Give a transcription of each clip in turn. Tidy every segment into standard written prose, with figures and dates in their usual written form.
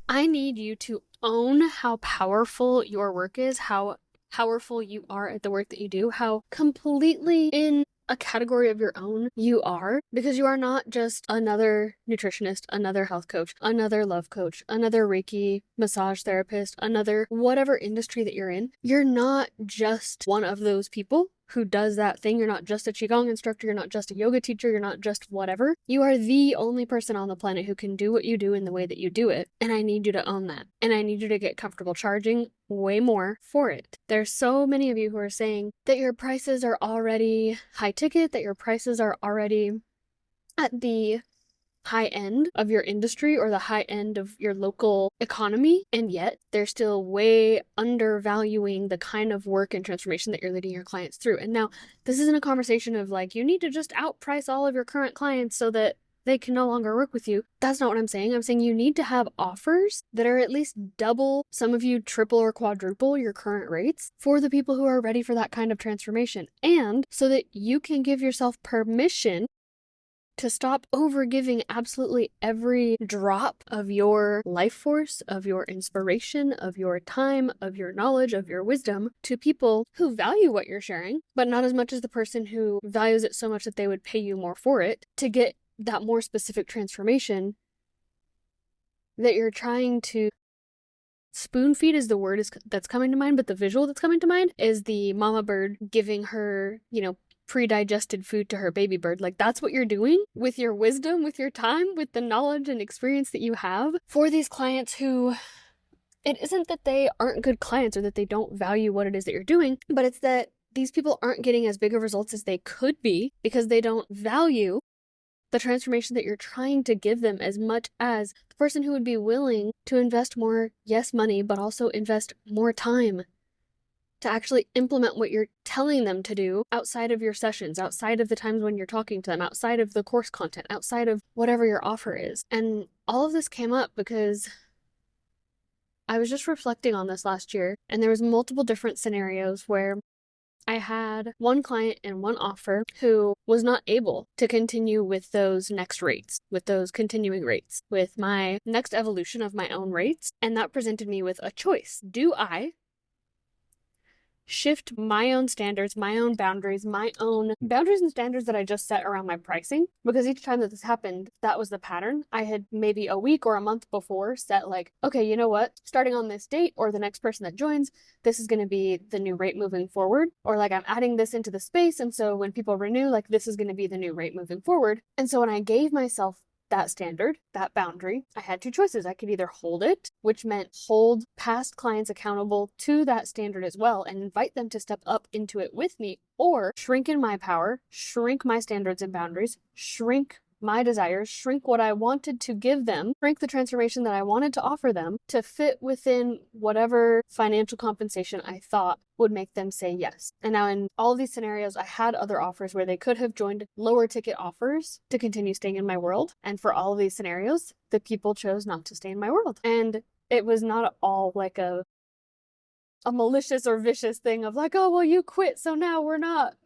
I need you to own how powerful your work is, how powerful you are at the work that you do, how completely in a category of your own you are, because you are not just another nutritionist, another health coach, another love coach, another Reiki massage therapist, another whatever industry that you're in. You're not just one of those people who does that thing. You're not just a Qigong instructor. You're not just a yoga teacher. You're not just whatever. You are the only person on the planet who can do what you do in the way that you do it. And I need you to own that. And I need you to get comfortable charging way more for it. There's so many of you who are saying that your prices are already high ticket, that your prices are already at the high end of your industry or the high end of your local economy, and yet they're still way undervaluing the kind of work and transformation that you're leading your clients through. And now this isn't a conversation of like, you need to just outprice all of your current clients so that they can no longer work with you. That's not what I'm saying. I'm saying you need to have offers that are at least double, some of you triple or quadruple your current rates for the people who are ready for that kind of transformation. And so that you can give yourself permission to stop overgiving absolutely every drop of your life force, of your inspiration, of your time, of your knowledge, of your wisdom to people who value what you're sharing, but not as much as the person who values it so much that they would pay you more for it to get that more specific transformation that you're trying to spoon feed is the word that's coming to mind, but the visual that's coming to mind is the mama bird giving her, pre-digested food to her baby bird. Like, that's what you're doing with your wisdom, with your time, with the knowledge and experience that you have for these clients who, it isn't that they aren't good clients or that they don't value what it is that you're doing, but it's that these people aren't getting as big of results as they could be because they don't value the transformation that you're trying to give them as much as the person who would be willing to invest more, yes, money, but also invest more time to actually implement what you're telling them to do outside of your sessions, outside of the times when you're talking to them, outside of the course content, outside of whatever your offer is. And all of this came up because I was just reflecting on this last year, and there was multiple different scenarios where I had one client and one offer who was not able to continue with those next rates, with those continuing rates, with my next evolution of my own rates. And that presented me with a choice. Do I shift my own standards, my own boundaries, my own boundaries and standards that I just set around my pricing? Because each time that this happened, that was the pattern. I had maybe a week or a month before set like, okay, you know what? Starting on this date or the next person that joins, this is going to be the new rate moving forward. Or like I'm adding this into the space. And so when people renew, like this is going to be the new rate moving forward. And so when I gave myself that standard, that boundary, I had two choices. I could either hold it, which meant hold past clients accountable to that standard as well and invite them to step up into it with me, or shrink in my power, shrink my standards and boundaries, shrink my desires, shrink what I wanted to give them, shrink the transformation that I wanted to offer them to fit within whatever financial compensation I thought would make them say yes. And now in all of these scenarios, I had other offers where they could have joined lower ticket offers to continue staying in my world. And for all of these scenarios, the people chose not to stay in my world. And it was not at all like a malicious or vicious thing of like, oh, well, you quit, so now we're not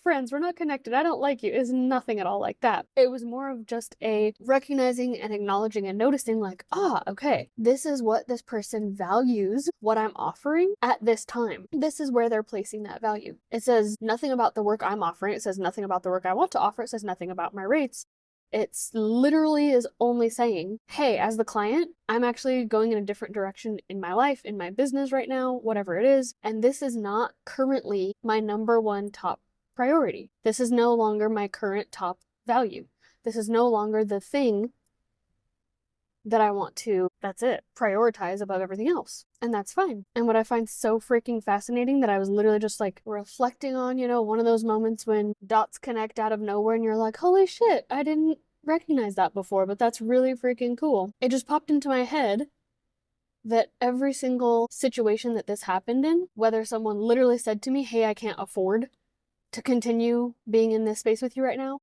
friends, we're not connected, I don't like you. It's nothing at all like that. It was more of just a recognizing and acknowledging and noticing like, okay, this is what this person values what I'm offering at this time. This is where they're placing that value. It says nothing about the work I'm offering. It says nothing about the work I want to offer. It says nothing about my rates. It's literally is only saying, hey, as the client, I'm actually going in a different direction in my life, in my business right now, whatever it is. And this is not currently my number one top priority. This is no longer my current top value. This is no longer the thing that I want to, that's it, prioritize above everything else. And that's fine. And what I find so freaking fascinating that I was literally just like reflecting on, one of those moments when dots connect out of nowhere and you're like, holy shit, I didn't recognize that before, but that's really freaking cool. It just popped into my head that every single situation that this happened in, whether someone literally said to me, hey, I can't afford to continue being in this space with you right now,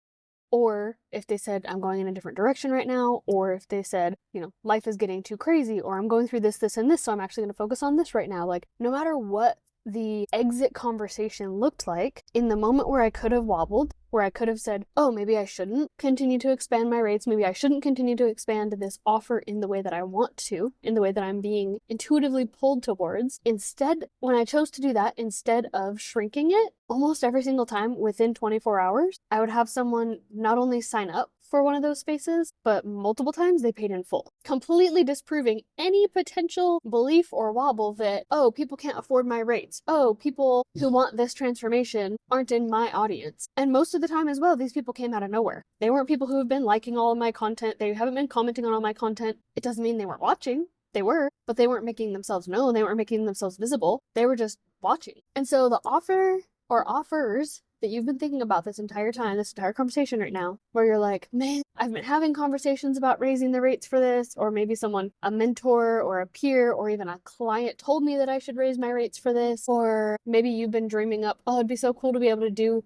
or if they said, I'm going in a different direction right now, or if they said, life is getting too crazy, or I'm going through this, this, and this, so I'm actually going to focus on this right now. Like, no matter what the exit conversation looked like in the moment where I could have wobbled, where I could have said, oh, maybe I shouldn't continue to expand my rates. Maybe I shouldn't continue to expand this offer in the way that I want to, in the way that I'm being intuitively pulled towards. Instead, when I chose to do that, instead of shrinking it, almost every single time within 24 hours, I would have someone not only sign up for one of those spaces, but multiple times they paid in full, completely disproving any potential belief or wobble that, oh, people can't afford my rates. Oh, people who want this transformation aren't in my audience. And most of the time as well, these people came out of nowhere. They weren't people who have been liking all of my content. They haven't been commenting on all my content. It doesn't mean they weren't watching. They were, but they weren't making themselves known. They weren't making themselves visible. They were just watching. And so the offer or offers that you've been thinking about this entire time, this entire conversation right now, where you're like, man, I've been having conversations about raising the rates for this, or maybe someone, a mentor or a peer or even a client told me that I should raise my rates for this, or maybe you've been dreaming up, oh, it'd be so cool to be able to do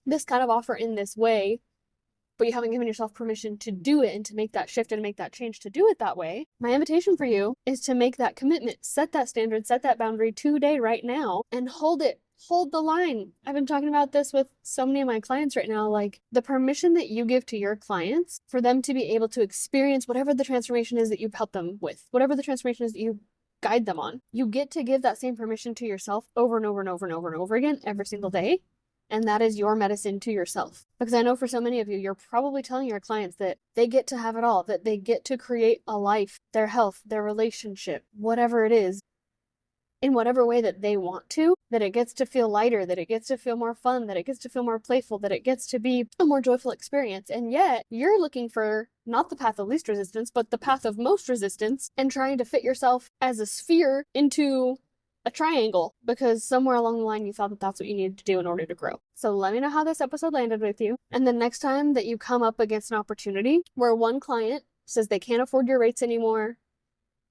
this kind of offer in this way, but you haven't given yourself permission to do it and to make that shift and make that change to do it that way. My invitation for you is to make that commitment, set that standard, set that boundary today, right now, and hold it. Hold the line. I've been talking about this with so many of my clients right now, like the permission that you give to your clients for them to be able to experience whatever the transformation is that you've helped them with, whatever the transformation is that you guide them on. You get to give that same permission to yourself over and over and over and over and over again every single day. And that is your medicine to yourself. Because I know for so many of you, you're probably telling your clients that they get to have it all, that they get to create a life, their health, their relationship, whatever it is, in whatever way that they want to, that it gets to feel lighter, that it gets to feel more fun, that it gets to feel more playful, that it gets to be a more joyful experience. And yet you're looking for not the path of least resistance, but the path of most resistance, and trying to fit yourself as a sphere into a triangle because somewhere along the line you thought that that's what you needed to do in order to grow. So let me know how this episode landed with you. And the next time that you come up against an opportunity where one client says they can't afford your rates anymore,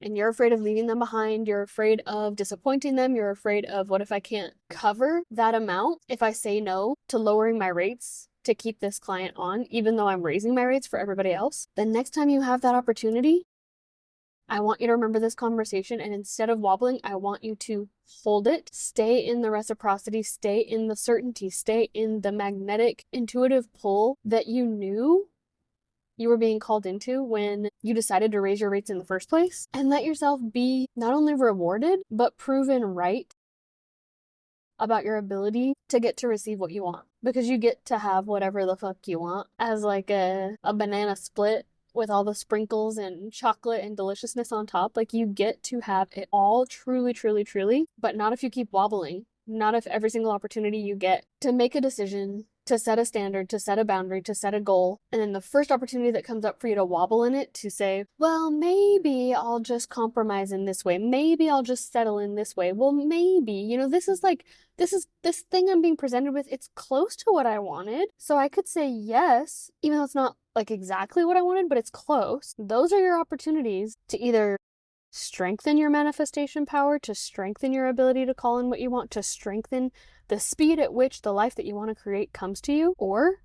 and you're afraid of leaving them behind, you're afraid of disappointing them, you're afraid of what if I can't cover that amount if I say no to lowering my rates to keep this client on, even though I'm raising my rates for everybody else, the next time you have that opportunity, I want you to remember this conversation, and instead of wobbling, I want you to hold it, stay in the reciprocity, stay in the certainty, stay in the magnetic, intuitive pull that you knew you were being called into when you decided to raise your rates in the first place, and let yourself be not only rewarded, but proven right about your ability to get to receive what you want. Because you get to have whatever the fuck you want as like a banana split with all the sprinkles and chocolate and deliciousness on top. Like you get to have it all truly, truly, truly, but not if you keep wobbling. Not if every single opportunity you get to make a decision, to set a standard, to set a boundary, to set a goal, and then the first opportunity that comes up for you to wobble in it, to say, well, maybe I'll just compromise in this way. Maybe I'll just settle in this way. Well, maybe, this thing I'm being presented with, it's close to what I wanted. So I could say yes, even though it's not like exactly what I wanted, but it's close. Those are your opportunities to either strengthen your manifestation power, to strengthen your ability to call in what you want, to strengthen the speed at which the life that you want to create comes to you, or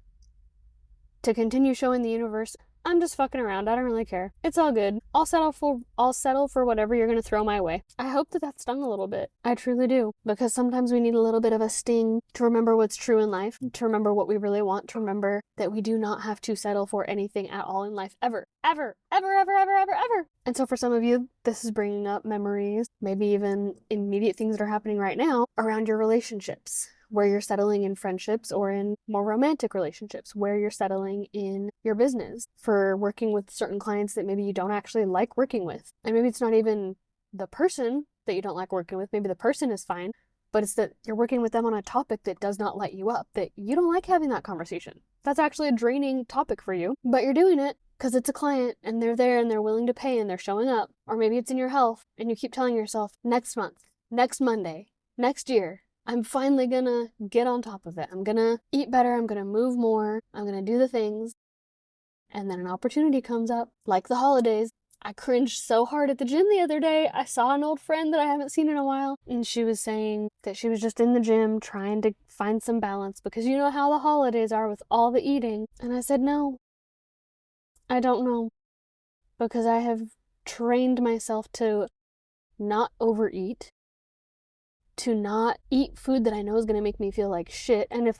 to continue showing the universe, I'm just fucking around. I don't really care. It's all good. I'll settle for whatever you're going to throw my way. I hope that stung a little bit. I truly do. Because sometimes we need a little bit of a sting to remember what's true in life, to remember what we really want, to remember that we do not have to settle for anything at all in life. Ever. Ever. Ever, ever, ever, ever, ever. And so for some of you, this is bringing up memories, maybe even immediate things that are happening right now around your relationships, where you're settling in friendships or in more romantic relationships, where you're settling in your business, for working with certain clients that maybe you don't actually like working with. And maybe it's not even the person that you don't like working with, maybe the person is fine, but it's that you're working with them on a topic that does not light you up, that you don't like having that conversation. That's actually a draining topic for you, but you're doing it because it's a client and they're there and they're willing to pay and they're showing up. Or maybe it's in your health and you keep telling yourself, next month, next Monday, next year, I'm finally gonna get on top of it. I'm gonna eat better. I'm gonna move more. I'm gonna do the things. And then an opportunity comes up, like the holidays. I cringed so hard at the gym the other day. I saw an old friend that I haven't seen in a while, and she was saying that she was just in the gym trying to find some balance because you know how the holidays are with all the eating. And I said, no, I don't know, because I have trained myself to not overeat, to not eat food that I know is going to make me feel like shit. And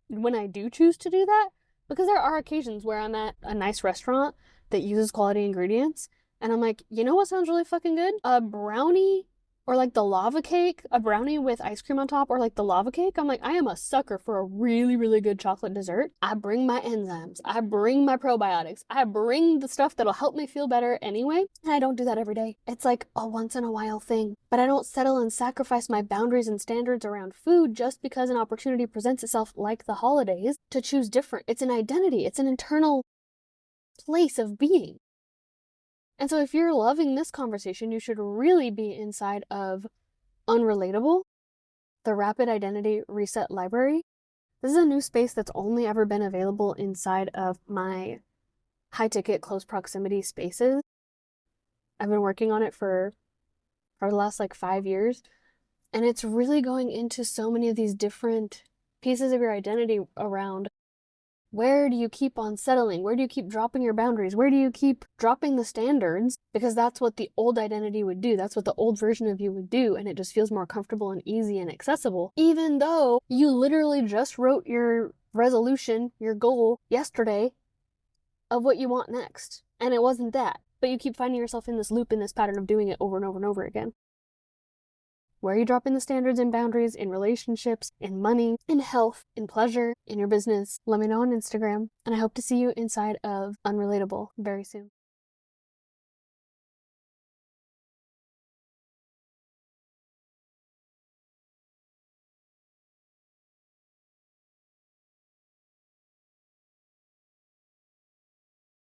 when I do choose to do that, because there are occasions where I'm at a nice restaurant that uses quality ingredients, and I'm like, you know what sounds really fucking good? A brownie, or like the lava cake, a brownie with ice cream on top, or like the lava cake. I'm like, I am a sucker for a really, really good chocolate dessert. I bring my enzymes, I bring my probiotics, I bring the stuff that'll help me feel better anyway, and I don't do that every day. It's like a once in a while thing. But I don't settle and sacrifice my boundaries and standards around food just because an opportunity presents itself, like the holidays, to choose different. It's an identity, it's an internal place of being. And so if you're loving this conversation, you should really be inside of Unrelatable, the Rapid Identity Reset Library. This is a new space that's only ever been available inside of my high-ticket, close proximity spaces. I've been working on it for the last 5 years, and it's really going into so many of these different pieces of your identity around where do you keep on settling? Where do you keep dropping your boundaries? Where do you keep dropping the standards? Because that's what the old identity would do. That's what the old version of you would do. And it just feels more comfortable and easy and accessible. Even though you literally just wrote your resolution, your goal yesterday of what you want next. And it wasn't that. But you keep finding yourself in this loop, in this pattern of doing it over and over and over again. Where are you dropping the standards and boundaries in relationships, in money, in health, in pleasure, in your business? Let me know on Instagram, and I hope to see you inside of Unrelatable very soon.